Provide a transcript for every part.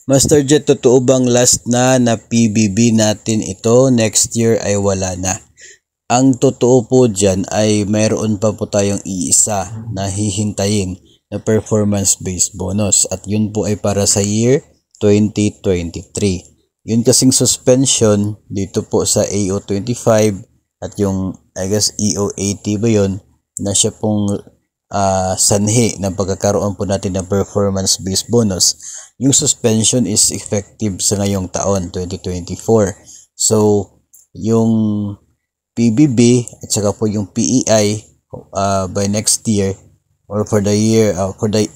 Master Jet, totoo bang last na PBB natin ito? Next year ay wala na. Ang totoo po dyan ay mayroon pa po tayong iisa na hihintayin na performance-based bonus at yun po ay para sa year 2023. Yun kasing suspension dito po sa AO25 at yung I guess EO80 ba yun na siya pong sanhi ng pagkakaroon po natin ng performance-based bonus. Yung suspension is effective sa ngayong taon 2024. So yung PBB at saka po yung PEI by next year or for the year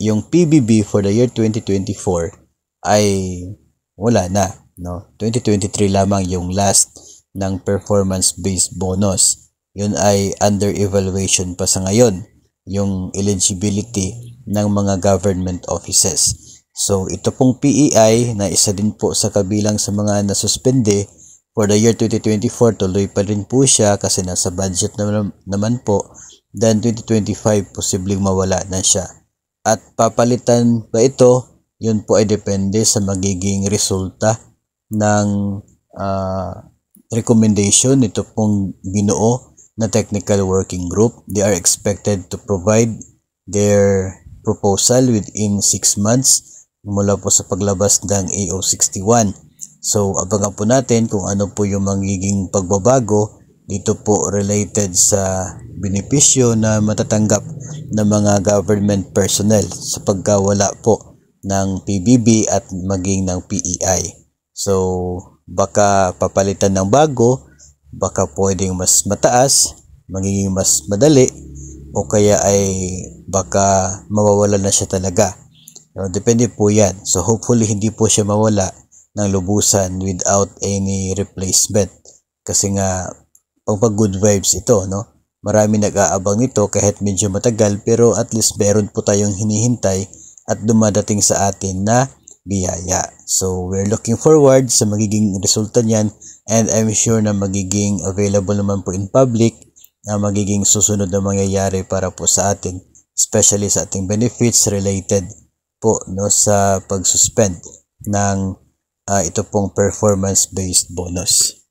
yung PBB for the year 2024 ay wala na, no? 2023 lamang yung last ng performance based bonus. Yun ay under evaluation pa sa ngayon yung eligibility ng mga government offices. So ito pong PEI na isa din po sa kabilang sa mga nasuspende for the year 2024, tuloy pa rin po siya kasi nasa budget naman po. Then 2025, posibleng mawala na siya. At papalitan ba ito? Yun po ay depende sa magiging resulta ng recommendation nito pong binuo na technical working group. They are expected to provide their proposal within 6 months mula po sa paglabas ng AO61. So, abangan po natin kung ano po yung magiging pagbabago dito po related sa benepisyo na matatanggap ng mga government personnel sa pagkawala po ng PBB at maging ng PEI. So, baka papalitan ng bago, baka pwedeng mas mataas, magiging mas madali, o kaya ay baka mawawala na siya talaga. Depende po yan. So, hopefully hindi po siya mawala ng lubusan without any replacement kasi nga pag good vibes ito, no? Marami nag-aabang nito kahit medyo matagal pero at least meron po tayong hinihintay at dumadating sa atin na biyaya. So we're looking forward sa magiging resulta niyan and I'm sure na magiging available naman po in public na magiging susunod na mangyayari para po sa atin, especially sa ating benefits related po, no, sa pag-suspend ng ito pong performance-based bonus.